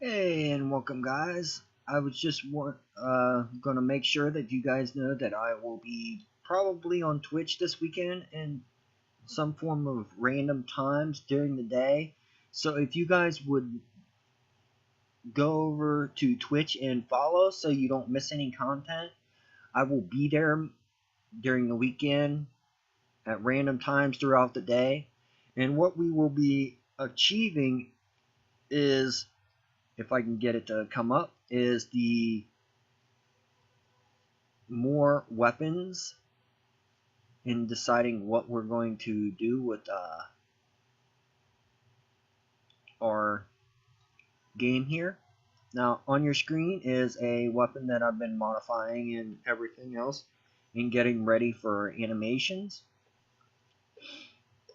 Hey, and welcome, guys. I was just gonna make sure that you guys know that I will be probably on Twitch this weekend in some form of random times during the day. So if you guys would go over to Twitch and follow so you don't miss any content, I will be there during the weekend at random times throughout the day. And what we will be achieving is, if I can get it to come up, is the more weapons in deciding what we're going to do with our game here. Now, on your screen is a weapon that I've been modifying and everything else and getting ready for animations.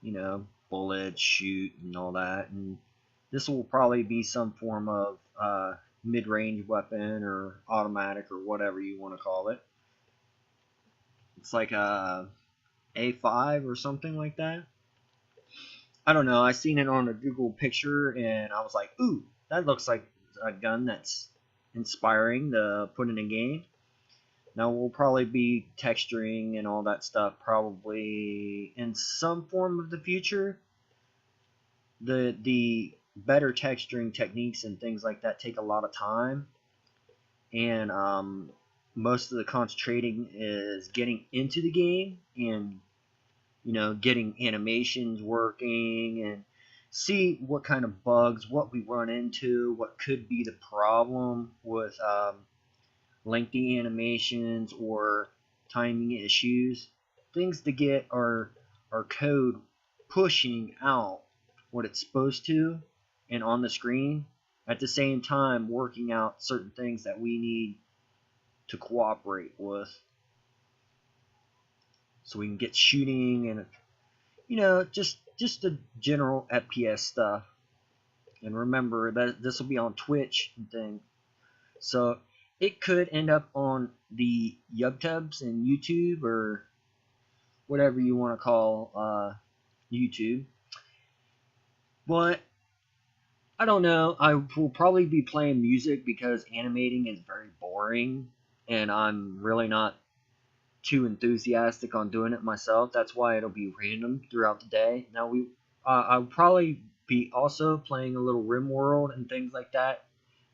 You know, bullet, shoot, and all that. And this will probably be some form of mid-range weapon or automatic or whatever you want to call it. It's like a A5 or something like that. I don't know. I seen it on a Google picture and I was like, ooh, that looks like a gun that's inspiring to put in a game. Now we'll probably be texturing and all that stuff probably in some form of the future. The better texturing techniques and things like that take a lot of time, and most of the concentrating is getting into the game and getting animations working and see what kind of bugs, what we run into, what could be the problem with lengthy animations or timing issues, things to get our code pushing out what it's supposed to and on the screen, at the same time working out certain things that we need to cooperate with so we can get shooting and just the general FPS stuff. And remember that this will be on Twitch and thing, so it could end up on the YubTubs and YouTube or whatever you want to call YouTube. But I don't know. I will probably be playing music because animating is very boring, and I'm really not too enthusiastic on doing it myself. That's why it'll be random throughout the day. Now I'll probably be also playing a little Rim World and things like that.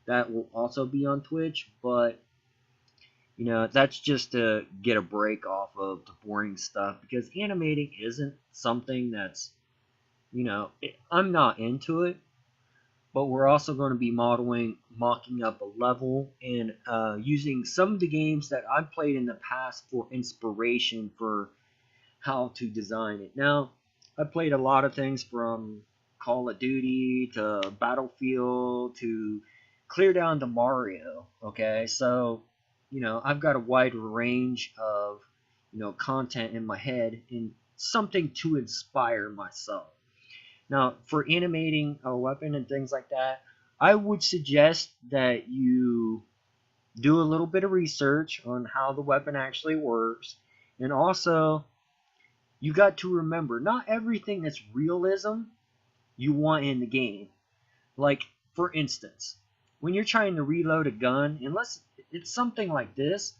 That will also be on Twitch, but that's just to get a break off of the boring stuff because animating isn't something that's I'm not into it. But we're also going to be mocking up a level, and using some of the games that I've played in the past for inspiration for how to design it. Now, I've played a lot of things from Call of Duty to Battlefield to clear down to Mario. Okay, so I've got a wide range of content in my head and something to inspire myself. Now, for animating a weapon and things like that, I would suggest that you do a little bit of research on how the weapon actually works. And also, you got to remember, not everything that's realism you want in the game. Like, for instance, when you're trying to reload a gun, unless it's something like this,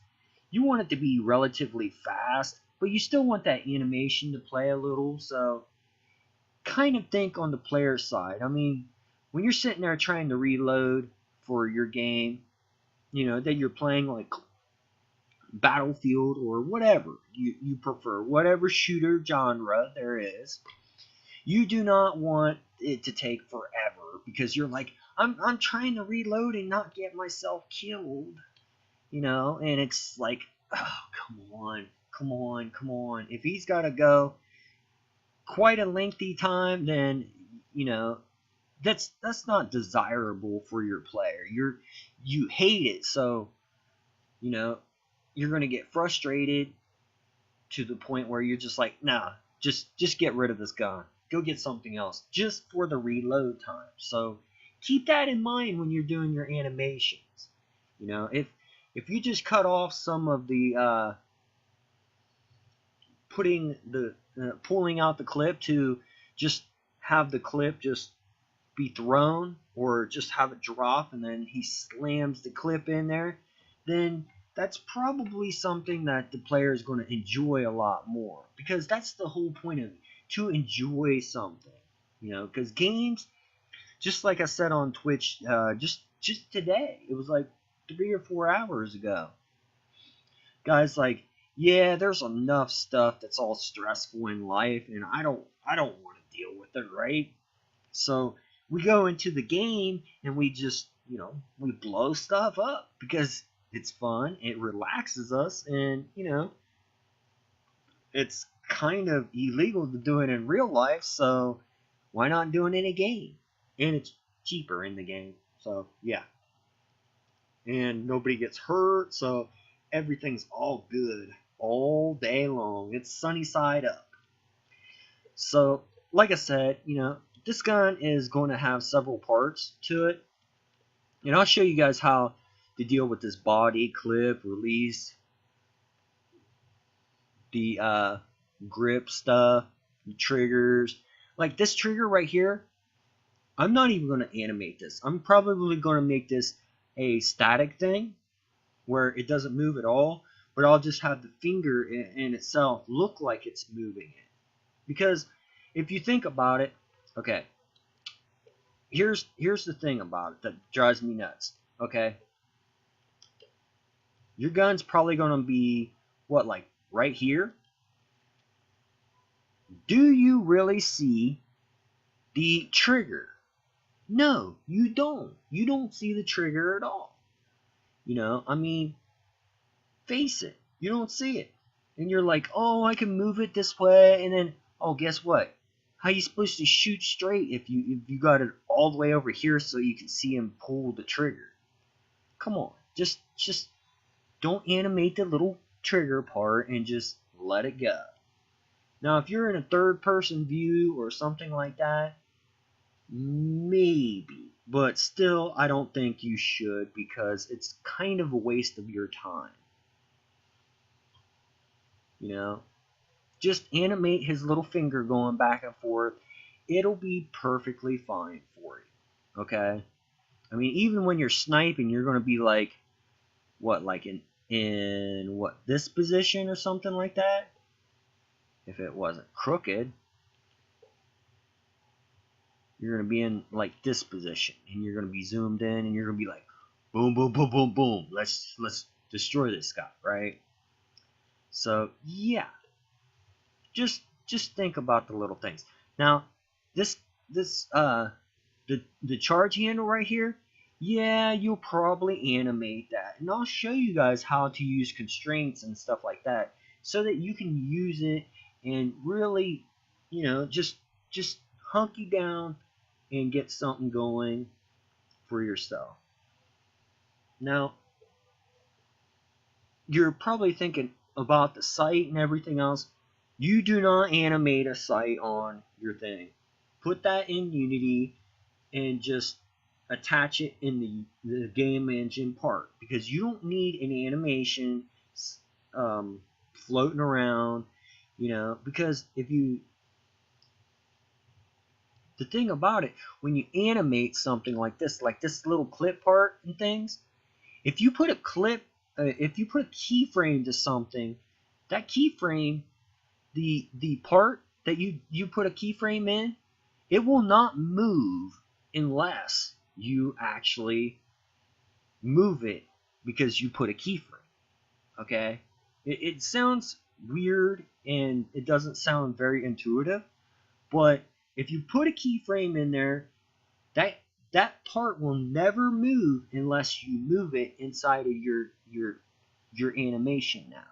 you want it to be relatively fast, but you still want that animation to play a little, so kind of think on the player side. I mean, when you're sitting there trying to reload for your game, that you're playing like Battlefield or whatever you prefer, whatever shooter genre there is, you do not want it to take forever because you're like, I'm trying to reload and not get myself killed, and it's like, oh, come on. If he's got to go quite a lengthy time, then that's not desirable for your player. You hate it, so you know you're going to get frustrated to the point where you're just like, nah, just get rid of this gun. Go get something else just for the reload time. So keep that in mind when you're doing your animations. If you just cut off some of the pulling out the clip to just have the clip just be thrown, or just have it drop and then he slams the clip in there, then that's probably something that the player is going to enjoy a lot more, because that's the whole point of it, to enjoy something, because games, just like I said on Twitch, just today, it was like 3 or 4 hours ago, guys, like, yeah, there's enough stuff that's all stressful in life, and I don't want to deal with it, right? So we go into the game and we just, we blow stuff up because it's fun, it relaxes us, and it's kind of illegal to do it in real life, so why not do it in a game? And it's cheaper in the game, so yeah. And nobody gets hurt, so everything's all good all day long. It's sunny side up. So, like I said, this gun is going to have several parts to it. And I'll show you guys how to deal with this body, clip, release, the grip stuff, the triggers. Like this trigger right here, I'm not even going to animate this. I'm probably going to make this a static thing where it doesn't move at all, but I'll just have the finger in itself look like it's moving it. Because if you think about it, okay, here's the thing about it that drives me nuts, okay? Your gun's probably going to be, what, like right here? Do you really see the trigger? No, you don't. You don't see the trigger at all. I mean, face it, you don't see it. And you're like, oh, I can move it this way, and then, oh, guess what? How are you supposed to shoot straight if you got it all the way over here so you can see him pull the trigger? Come on, just don't animate the little trigger part and just let it go. Now, if you're in a third-person view or something like that, maybe. But still, I don't think you should, because it's kind of a waste of your time. Just animate his little finger going back and forth. It'll be perfectly fine for you. Okay? I mean, even when you're sniping, you're going to be like, what, like in what, this position or something like that? If it wasn't crooked, you're going to be in like this position, and you're going to be zoomed in, and you're going to be like, boom, boom, boom, boom, boom. Let's destroy this guy, right? So yeah, just think about the little things. Now, the charge handle right here, yeah, you'll probably animate that, and I'll show you guys how to use constraints and stuff like that, so that you can use it and really, just hunky down and get something going for yourself. Now, you're probably thinking about the sight and everything else. You do not animate a sight on your thing. Put that in Unity and just attach it in the game engine part, because you don't need an animation floating around, because the thing about it, when you animate something like this little clip part and things, if you put a keyframe to something, that keyframe, the part that you put a keyframe in, it will not move unless you actually move it because you put a keyframe. Okay? It sounds weird and it doesn't sound very intuitive, but if you put a keyframe in there, that part will never move unless you move it inside of your animation now.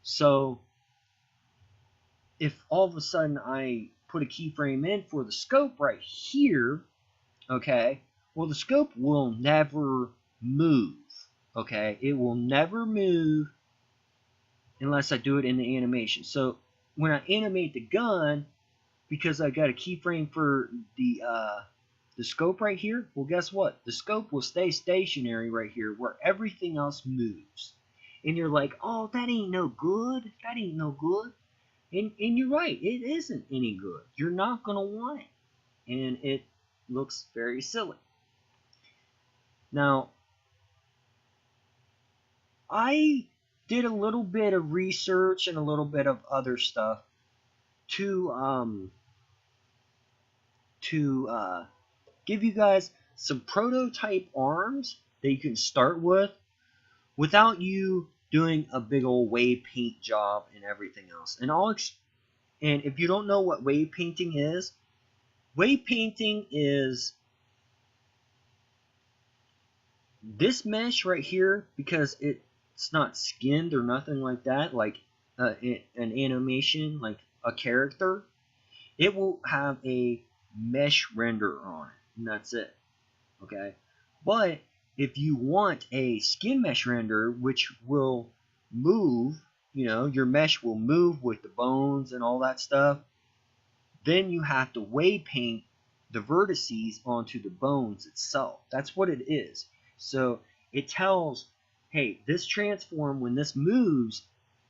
So if all of a sudden I put a keyframe in for the scope right here, okay, well, the scope will never move. Okay, it will never move unless I do it in the animation. So when I animate the gun, because I got a keyframe for the scope right here, well, guess what? The scope will stay stationary right here where everything else moves. And you're like, oh, that ain't no good. That ain't no good. And you're right, it isn't any good. You're not going to want it. And looks very silly. Now, I did a little bit of research and a little bit of other stuff to give you guys some prototype arms that you can start with without you doing a big old wave paint job and everything else. And if you don't know what wave painting is this mesh right here, because it's not skinned or nothing like that, like an animation, like a character. It will have a mesh render on it, and that's it. Okay, but if you want a skin mesh render, which will move, your mesh will move with the bones and all that stuff, then you have to wave paint the vertices onto the bones itself. That's what it is. So it tells, hey, this transform, when this moves,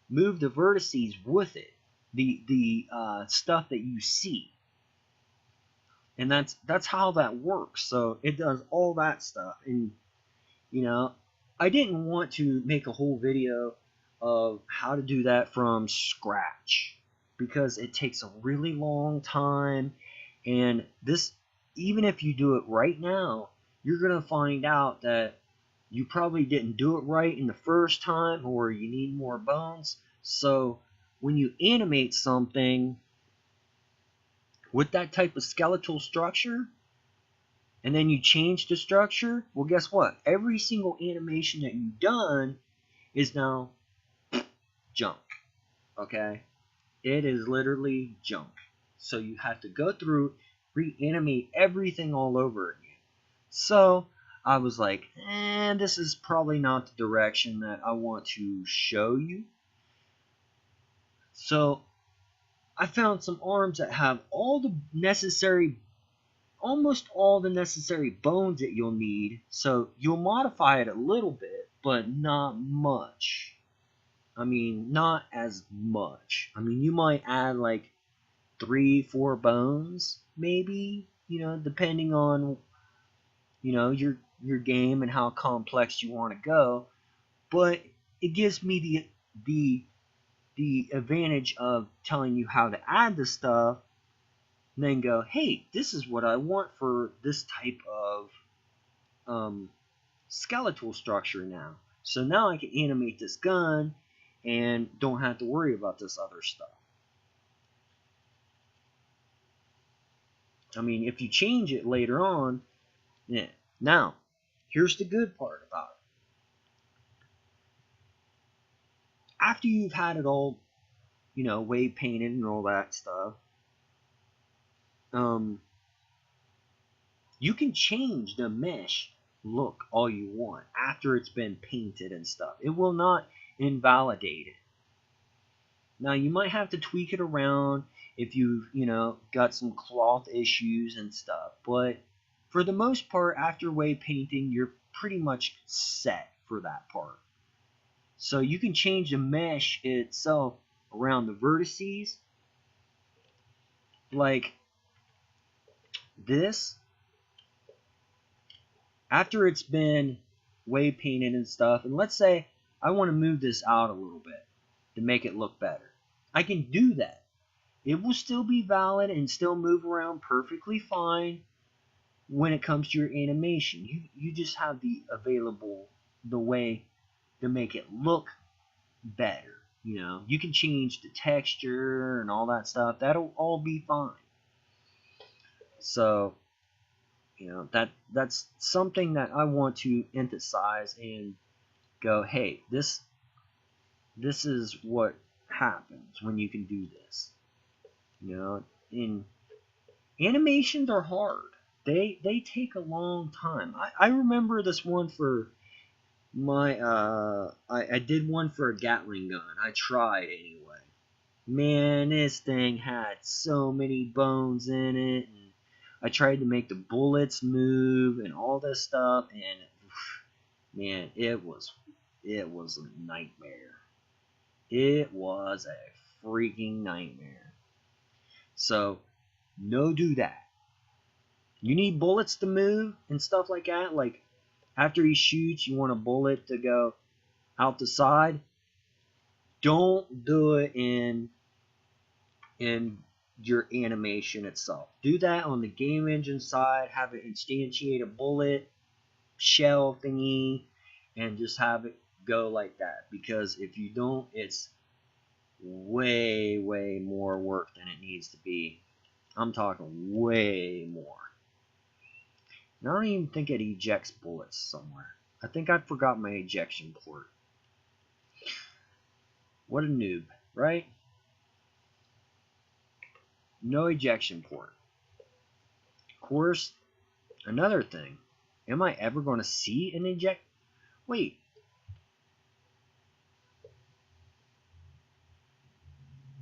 move the vertices with it, the stuff that you see. And that's how that works. So it does all that stuff. And I didn't want to make a whole video of how to do that from scratch, because it takes a really long time, and this, even if you do it right now, you're gonna find out that you probably didn't do it right in the first time, or you need more bones. So when you animate something with that type of skeletal structure, and then you change the structure, well, guess what? Every single animation that you've done is now junk. Okay? It is literally junk. So you have to go through, reanimate everything all over again. So I was like, this is probably not the direction that I want to show you. So I found some arms that have almost all the necessary bones that you'll need. So you'll modify it a little bit, but not much. I mean, not as much. I mean, you might add like 3-4 bones, maybe, depending on, your game and how complex you want to go. But it gives me the advantage of telling you how to add the stuff, and then go, hey, this is what I want for this type of skeletal structure now. So now I can animate this gun and don't have to worry about this other stuff. I mean, if you change it later on, yeah. Now, here's the good part about it. After you've had it all, wave painted and all that stuff, you can change the mesh look all you want after it's been painted and stuff. It will not invalidate it. Now, you might have to tweak it around if you've, got some cloth issues and stuff, but for the most part, after wave painting, you're pretty much set for that part. So you can change the mesh itself around the vertices, like this. After it's been wave painted and stuff, and let's say I want to move this out a little bit to make it look better, I can do that. It will still be valid and still move around perfectly fine when it comes to your animation. You just have the way to make it look better. You can change the texture and all that stuff. That'll all be fine. So that's something that I want to emphasize and go, hey, this is what happens when you can do this. In animations are hard. They take a long time. I remember this one for my I did one for a Gatling gun. I tried anyway. Man, this thing had so many bones in it, and I tried to make the bullets move and all this stuff, and man, it was a nightmare. It was a freaking nightmare. So, no do that. You need bullets to move and stuff like that. Like after he shoots, you want a bullet to go out the side. Don't do it in your animation itself. Do that on the game engine side. Have it instantiate a bullet shell thingy, and just have it go like that. Because if you don't, it's way more work than it needs to be. I'm talking way more. And I don't even think it ejects bullets somewhere. I think I forgot my ejection port. What a noob, right? No ejection port. Of course, another thing. Am I ever going to see an eject? Wait.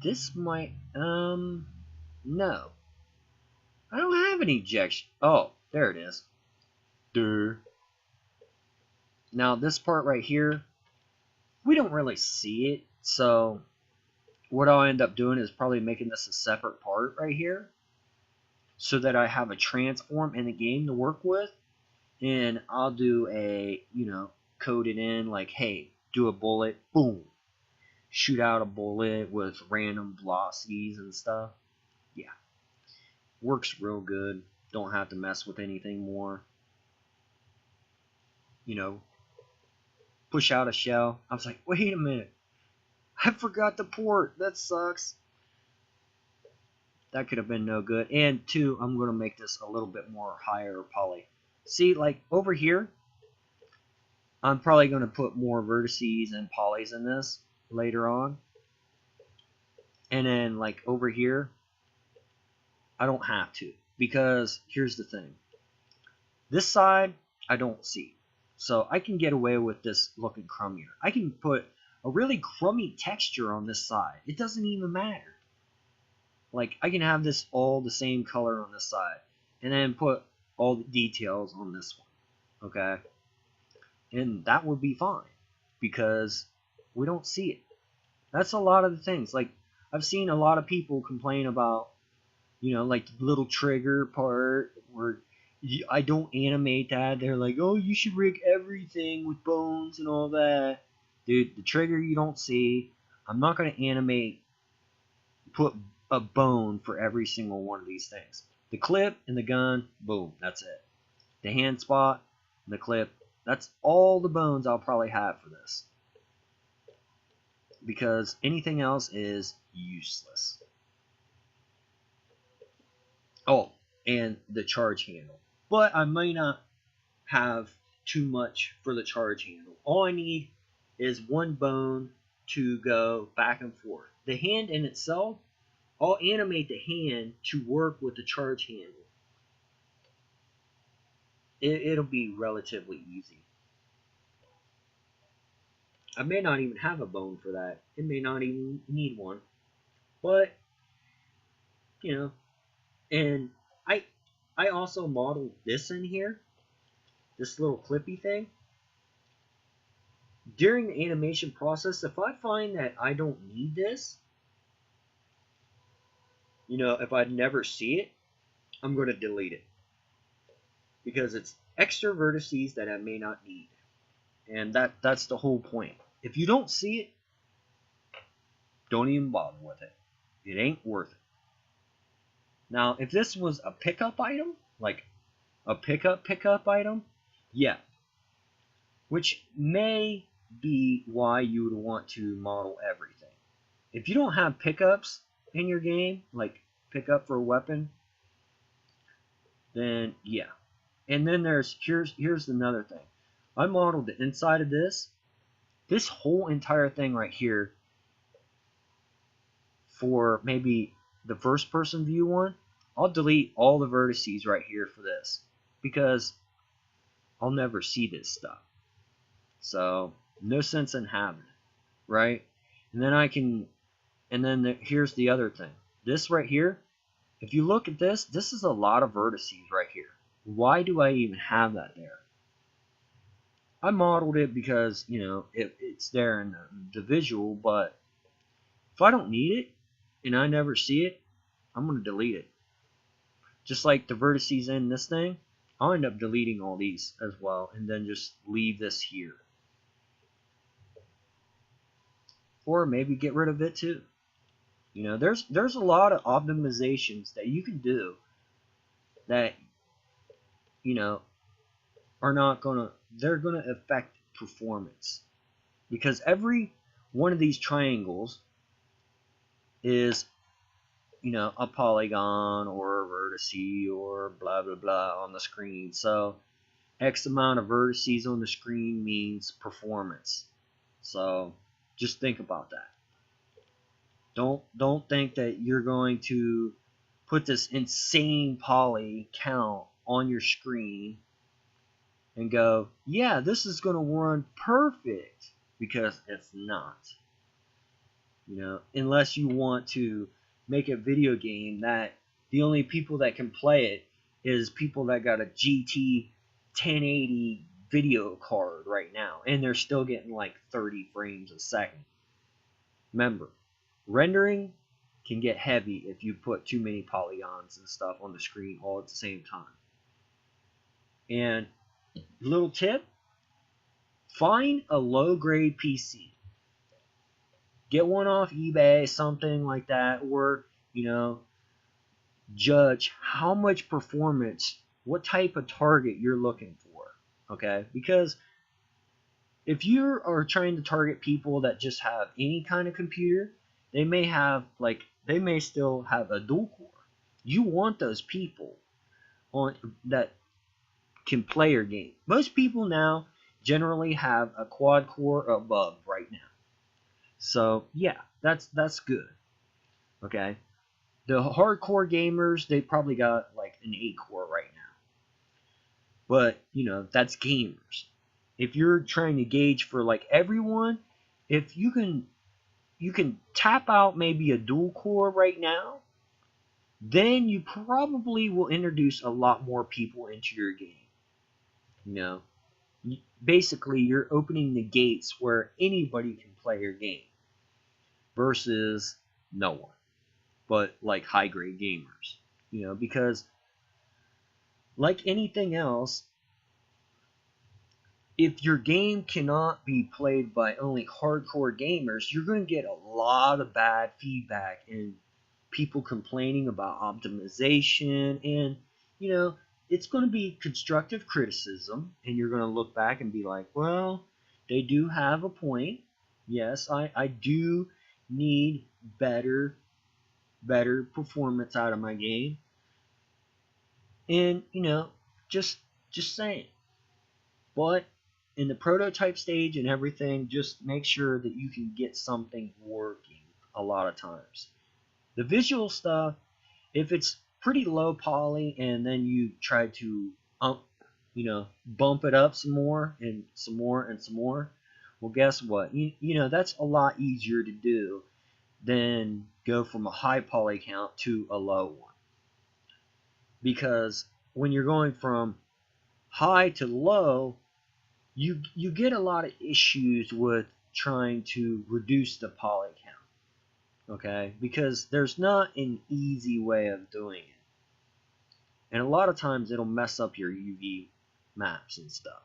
This might, no. I don't have an ejection. Oh, there it is. Durr. Now, this part right here, we don't really see it, so what I'll end up doing is probably making this a separate part right here so that I have a transform in the game to work with, and I'll do a, code it in like, hey, do a bullet, boom, shoot out a bullet with random velocities and stuff. Yeah, works real good. Don't have to mess with anything more. Push out a shell. I was like, wait a minute, I forgot the port. That sucks. That could have been no good. And two, I'm going to make this a little bit more higher poly. See, like over here, I'm probably going to put more vertices and polys in this later on. And then like over here, I don't have to, because here's the thing. This side, I don't see. So I can get away with this looking crummier. I can put a really crummy texture on this side. It doesn't even matter. Like, I can have this all the same color on this side, and then put all the details on this one, okay? And that would be fine, because we don't see it. That's a lot of the things. Like, I've seen a lot of people complain about, like the little trigger part, where I don't animate that. They're like, oh, you should rig everything with bones and all that. Dude, the trigger you don't see. I'm not going to animate, put a bone for every single one of these things. The clip and the gun, boom, that's it. The hand spot and the clip, that's all the bones I'll probably have for this. Because anything else is useless. Oh, and the charge handle. But I might not have too much for the charge handle. All I need is one bone to go back and forth. The hand in itself, I'll animate the hand to work with the charge handle. It'll be relatively easy. I may not even have a bone for that. It may not even need one. But, and I also modeled this in here, this little clippy thing. During the animation process, if I find that I don't need this, if I never see it, I'm going to delete it. Because it's extra vertices that I may not need. And that's the whole point. If you don't see it, don't even bother with it. It ain't worth it. Now, if this was a pickup item, like a pickup item, yeah. Which may be why you would want to model everything. If you don't have pickups in your game, like pickup for a weapon, then yeah. And then here's another thing. I modeled the inside of this whole entire thing right here for maybe the first person view one. I'll delete all the vertices right here for this, because I'll never see this stuff. So no sense in having it, right? And then here's the other thing. This right here, if you look at this is a lot of vertices right here. Why do I even have that there? I modeled it because, it's there in the visual, but if I don't need it and I never see it, I'm going to delete it. just like the vertices in this thing, I'll end up deleting all these as well, and then just leave this here. Or maybe get rid of it too. You know, there's a lot of optimizations that you can do that, you know, are not gonna, they're gonna affect performance, because every one of these triangles is, you know, a polygon or a vertice or blah blah blah on the screen. So X amount of vertices on the screen means performance. So just think about that. Don't think that you're going to put this insane poly count on your screen and go, yeah, this is going to run perfect, because it's not. You know, unless you want to make a video game that the only people that can play it is people that got a GT 1080 video card right now, and they're still getting like 30 frames a second. Remember, rendering can get heavy if you put too many polygons and stuff on the screen all at the same time. And little tip, find a low grade PC. Get one off eBay, something like that, or, you know, judge how much performance, what type of target you're looking for, okay? Because if you are trying to target people that just have any kind of computer, they may still have a dual core. You want those people on that can play your game. Most people now generally have a quad core above right now. So yeah, that's good. Okay. The hardcore gamers, they probably got like an 8 core right now. But, you know, that's gamers. If you're trying to gauge for like everyone, if you can tap out maybe a dual core right now, then you probably will introduce a lot more people into your game. You know, basically you're opening the gates where anybody can play your game versus no one but like high grade gamers. You know, because like anything else, if your game cannot be played by only hardcore gamers, you're going to get a lot of bad feedback and people complaining about optimization, and, you know, it's going to be constructive criticism, and you're going to look back and be like, well, they do have a point. Yes, I do need better performance out of my game. And, you know, just saying. But in the prototype stage and everything, just make sure that you can get something working a lot of times. The visual stuff, if it's pretty low poly and then you try to bump it up some more and some more and some more, well, guess what? You know, that's a lot easier to do than go from a high poly count to a low one. Because when you're going from high to low, you get a lot of issues with trying to reduce the poly count, okay? Because there's not an easy way of doing it. And a lot of times it'll mess up your UV maps and stuff.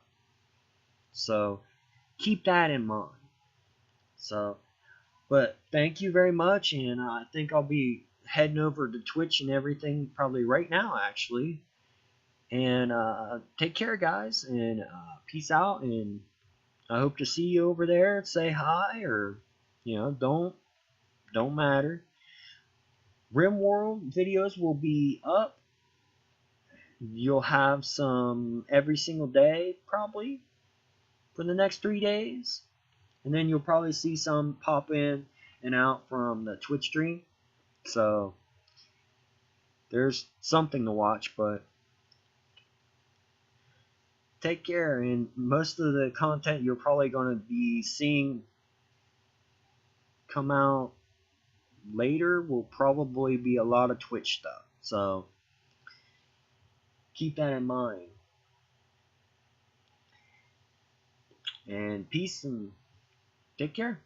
So keep that in mind. So, but thank you very much, and I think I'll be heading over to Twitch and everything probably right now, actually. And take care, guys, and peace out, and I hope to see you over there. Say hi, or, you know, don't matter. RimWorld videos will be up. You'll have some every single day, probably, for the next 3 days. And then you'll probably see some pop in and out from the Twitch stream. So there's something to watch, but take care. And most of the content you're probably going to be seeing come out later will probably be a lot of Twitch stuff. So keep that in mind. And peace, and take care.